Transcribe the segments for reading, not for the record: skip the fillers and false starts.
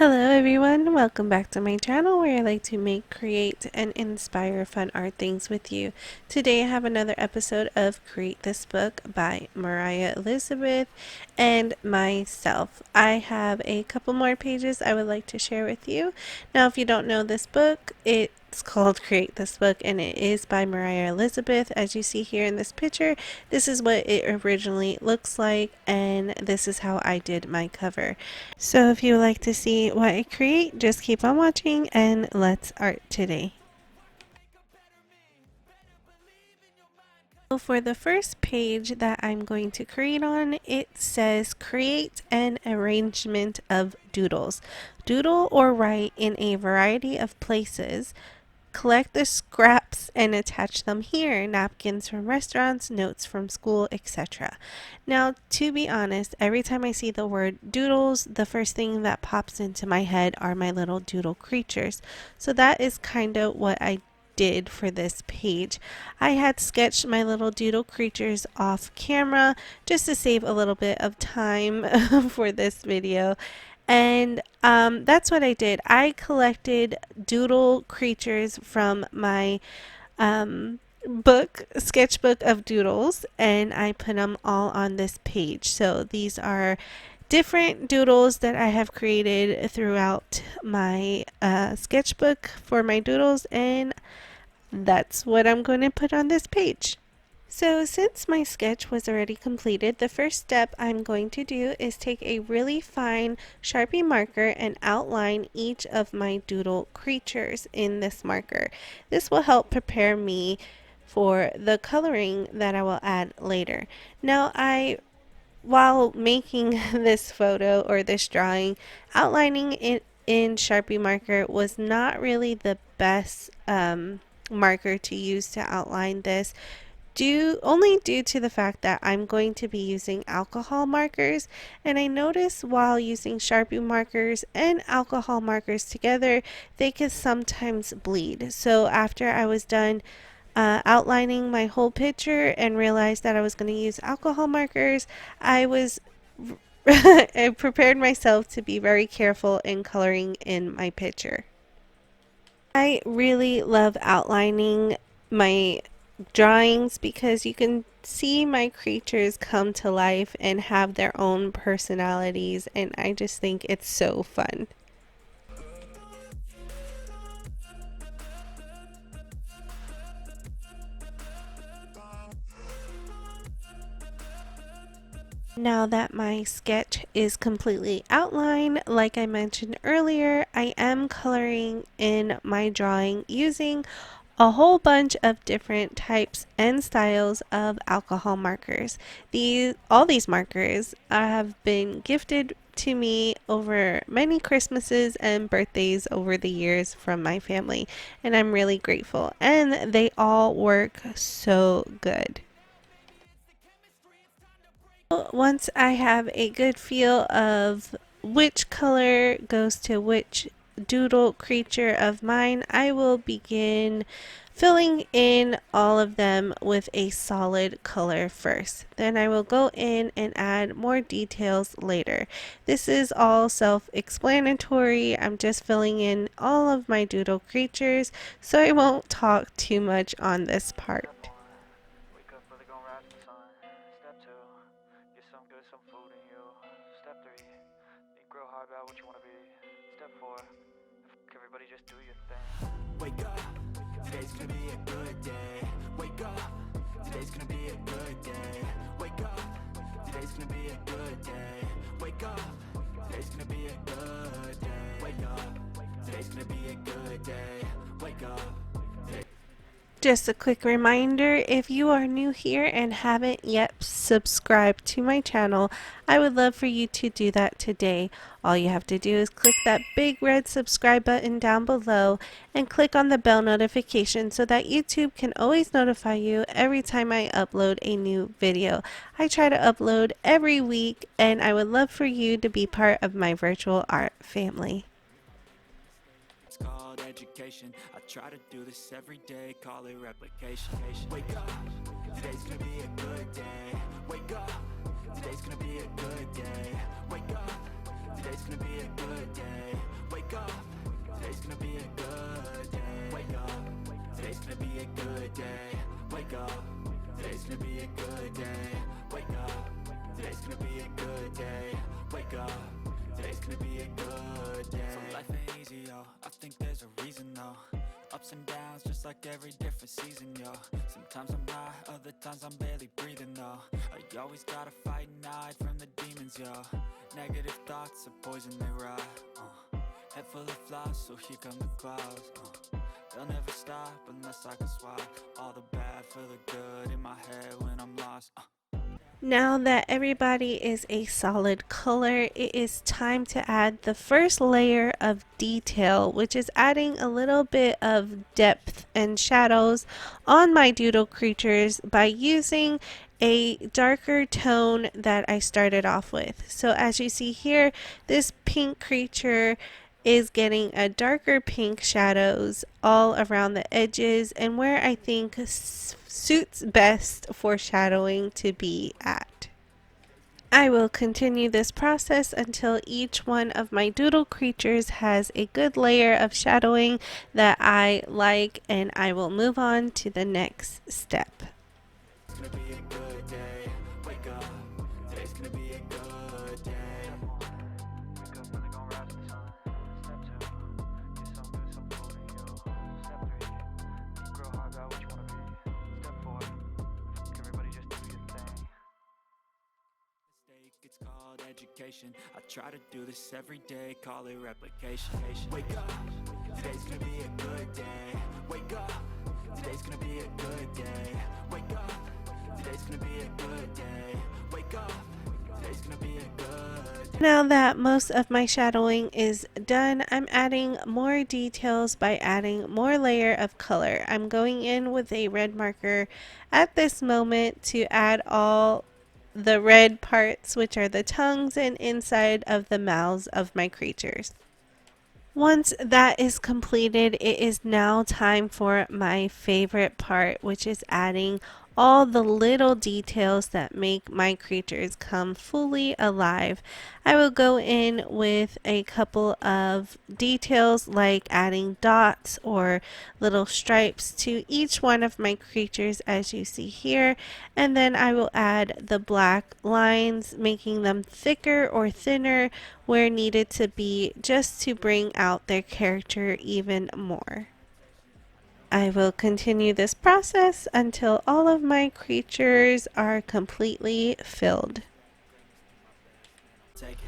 Hello everyone, welcome back to my channel where I like to make, create, and inspire fun art things with you. Today I have another episode of Create This Book by Moriah Elizabeth and myself. I have a couple more pages I would like to share with you. Now if you don't know this book, it's called Create This Book and it is by Moriah Elizabeth. As you see here in this picture, this is what it originally looks like and this is how I did my cover. So if you would like to see what I create, just keep on watching and let's art today. So for the first page that I'm going to create on, it says create an arrangement of doodles. Doodle or write in a variety of places. Collect the scraps and attach them here. Napkins from restaurants, notes from school, etc. Now, to be honest, every time I see the word doodles, the first thing that pops into my head are my little doodle creatures. So that is kind of what I did for this page. I had sketched my little doodle creatures off camera just to save a little bit of time for this video. And that's what I did. I collected doodle creatures from my sketchbook of doodles, and I put them all on this page. So these are different doodles that I have created throughout my sketchbook for my doodles, and that's what I'm going to put on this page. So since my sketch was already completed, the first step I'm going to do is take a really fine Sharpie marker and outline each of my doodle creatures in this marker. This will help prepare me for the coloring that I will add later. Now while making this photo or this drawing, outlining it in Sharpie marker was not really the best marker to use to outline this only due to the fact that I'm going to be using alcohol markers, and I noticed while using Sharpie markers and alcohol markers together they could sometimes bleed. So after I was done outlining my whole picture and realized that I was going to use alcohol markers, I prepared myself to be very careful in coloring in my picture. I really love outlining my drawings because you can see my creatures come to life and have their own personalities, and I just think it's so fun. Now that my sketch is completely outlined, like I mentioned earlier, I am coloring in my drawing using a whole bunch of different types and styles of alcohol markers. All these markers have been gifted to me over many Christmases and birthdays over the years from my family, and I'm really grateful, and they all work so good. Once I have a good feel of which color goes to which doodle creature of mine, I will begin filling in all of them with a solid color first. Then I will go in and add more details later. This is all self-explanatory. I'm just filling in all of my doodle creatures, so I won't talk too much on this part. Wake up, today's gonna be a good day. Wake up, today's gonna be a good day. Wake up, today's gonna be a good day. Wake up, today's gonna be a good day. Wake up, today's gonna be a good day. Wake up. Just a quick reminder, if you are new here and haven't yet subscribed to my channel, I would love for you to do that today. All you have to do is click that big red subscribe button down below and click on the bell notification so that YouTube can always notify you every time I upload a new video. I try to upload every week, and I would love for you to be part of my virtual art family. It's called education. I try to do this every day, call it replication. Wake up, today's gonna be a good day. Wake up, today's gonna be a good day. Wake up, today's gonna be a good day. gonna be a good day. Wake up, today's gonna be a good day. Wake up, today's gonna be a good day. Wake up, today's gonna be a good day. Wake up, today's gonna be a good day. So life ain't easy, yo, I think there's a reason though. Ups and downs, just like every different season, yo. Sometimes I'm high, other times I'm barely breathing, though. I always gotta fight and hide from the demons, yo. Negative thoughts are poison, they rot. Head full of flies, so here come the clouds. They'll never stop unless I can swap all the bad for the good in my head when I'm lost. Now that everybody is a solid color, it is time to add the first layer of detail, which is adding a little bit of depth and shadows on my doodle creatures by using a darker tone that I started off with. So as you see here, this pink creature is getting a darker pink shadows all around the edges and where I think suits best for shadowing to be at. I will continue this process until each one of my doodle creatures has a good layer of shadowing that I like, and I will move on to the next step. It's gonna be a good day. Wake up, today's gonna be a good day. Step 1, wake up early, gonna rise with the sun. Step 2, get some good, some food in you. Step 3, grow hard, got what you wanna be. Step 4, fuck everybody, just do your thing. Mistake, it's called education. I try to do this every day, call it replication. Wake up, today's gonna be a good day. Wake up, today's gonna be a good day. Wake up, today's gonna be a good day. Wake up, today's gonna be a good day. Now that most of my shadowing is done, I'm adding more details by adding more layer of color. I'm going in with a red marker at this moment to add all the red parts, which are the tongues and inside of the mouths of my creatures. Once that is completed, it is now time for my favorite part, which is adding all the little details that make my creatures come fully alive. I will go in with a couple of details like adding dots or little stripes to each one of my creatures as you see here, and then I will add the black lines, making them thicker or thinner where needed to be, just to bring out their character even more. I will continue this process until all of my creatures are completely filled. Take it.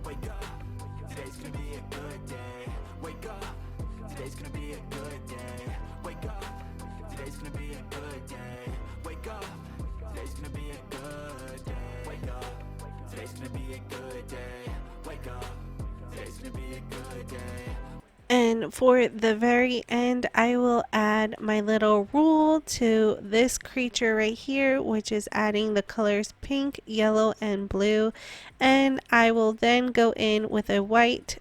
Wake up, today's gonna be a good day. Wake up, today's gonna be a good day. Wake up, today's gonna be a good day. Wake up, today's gonna be a good day. Wake up, today's gonna be a good day. Wake up, today's gonna be a good day. And for the very end, I will add my little rule to this creature right here, which is adding the colors pink, yellow, and blue. And I will then go in with a white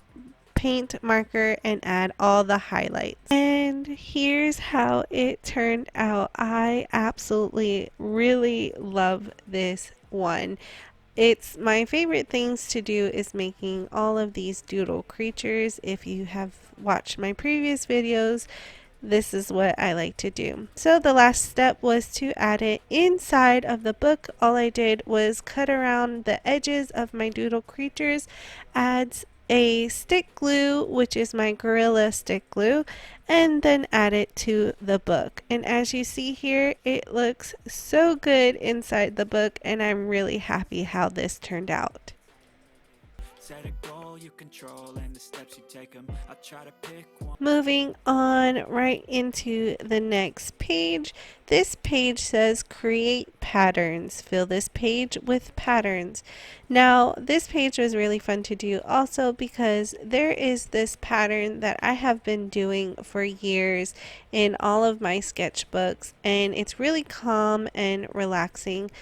paint marker and add all the highlights. And here's how it turned out. I absolutely really love this one. It's my favorite things to do is making all of these doodle creatures. If you have watched my previous videos, this is what I like to do. So the last step was to add it inside of the book. All I did was cut around the edges of my doodle creatures, add a stick glue, which is my Gorilla stick glue, and then add it to the book. And as you see here, it looks so good inside the book, and I'm really happy how this turned out. Set a goal you control and the steps you take them. I try to pick one. Moving on right into the next page. This page says create patterns. Fill this page with patterns. Now this page was really fun to do also because there is this pattern that I have been doing for years in all of my sketchbooks, and it's really calm and relaxing.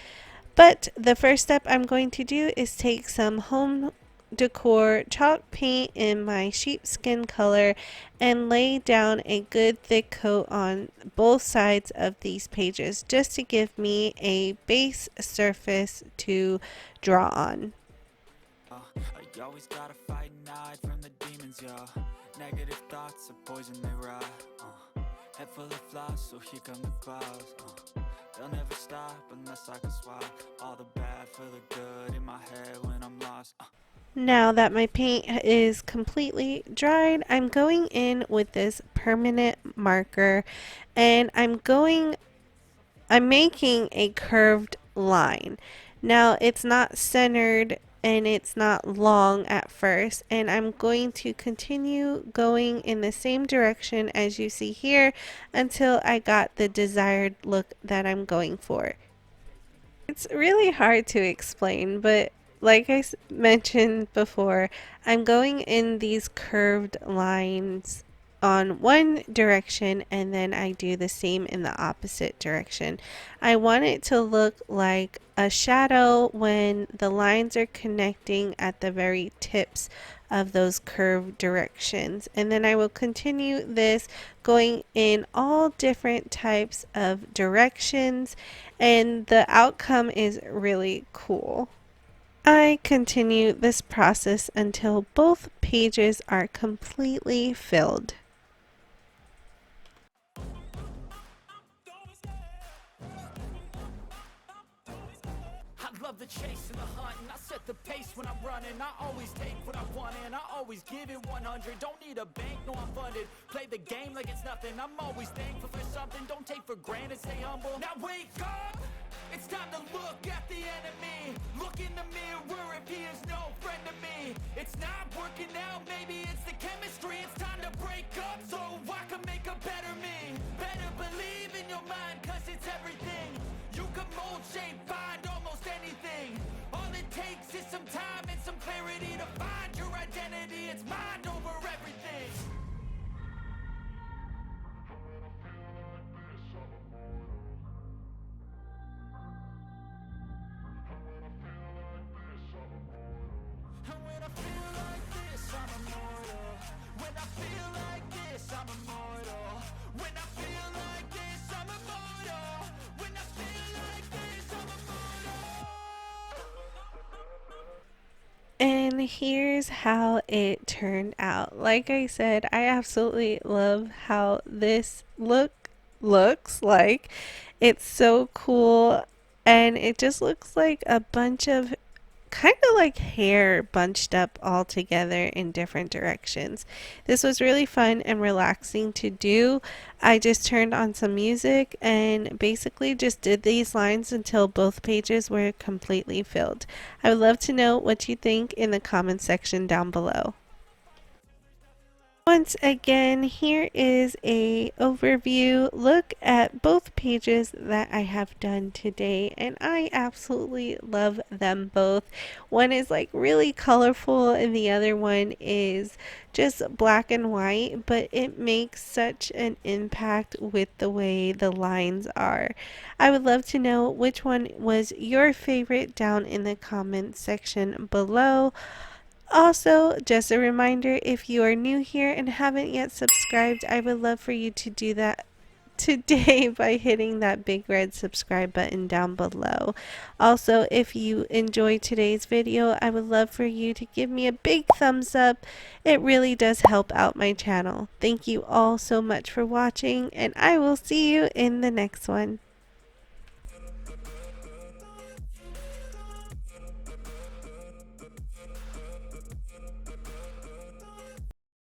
But the first step I'm going to do is take some home decor chalk paint in my sheepskin color and lay down a good thick coat on both sides of these pages just to give me a base surface to draw on. I always gotta fight and hide from the demons, yo. Negative thoughts are poison, they rot. Head full of flies, so here come the clouds. They'll never stop unless I can swap all the bad for the good in my head when I'm lost. Now that my paint is completely dried, I'm going in with this permanent marker and I'm making a curved line. Now it's not centered and it's not long at first, and I'm going to continue going in the same direction as you see here until I got the desired look that I'm going for. It's really hard to explain, but like I mentioned before, I'm going in these curved lines on one direction and then I do the same in the opposite direction. I want it to look like a shadow when the lines are connecting at the very tips of those curved directions. And then I will continue this going in all different types of directions, and the outcome is really cool. I continue this process until both pages are completely filled. I love the chase and the hunt, and I set the pace when I'm running. I always take what I want and I always give it 100. Don't need a bank, no I'm funded. Play the game like it's nothing. I'm always thankful for something. Don't take for granted, stay humble. Now wake up! It's time to look at the enemy. Look in the mirror if he is no friend to me. It's not working out, maybe it's the chemistry. It's time to break up so I can make a better me. Better believe in your mind, cause it's everything. You can mold, shape, find almost anything. All it takes is some time and some clarity to find your identity. It's mind over everything. And when I feel like this, I'm immortal. When I feel like this, I'm immortal. When I feel like this, I'm immortal. When I feel like this, I'm immortal. And here's how it turned out. Like I said, I absolutely love how this looks like. It's so cool, and it just looks like a bunch of kind of like hair bunched up all together in different directions. This was really fun and relaxing to do. I just turned on some music and basically just did these lines until both pages were completely filled. I would love to know what you think in the comments section down below. Once again, here is a overview look at both pages that I have done today, and I absolutely love them both. One is like really colorful and the other one is just black and white, but it makes such an impact with the way the lines are. I would love to know which one was your favorite down in the comments section below. Also, just a reminder, if you are new here and haven't yet subscribed, I would love for you to do that today by hitting that big red subscribe button down below. Also, if you enjoyed today's video, I would love for you to give me a big thumbs up. It really does help out my channel. Thank you all so much for watching, and I will see you in the next one.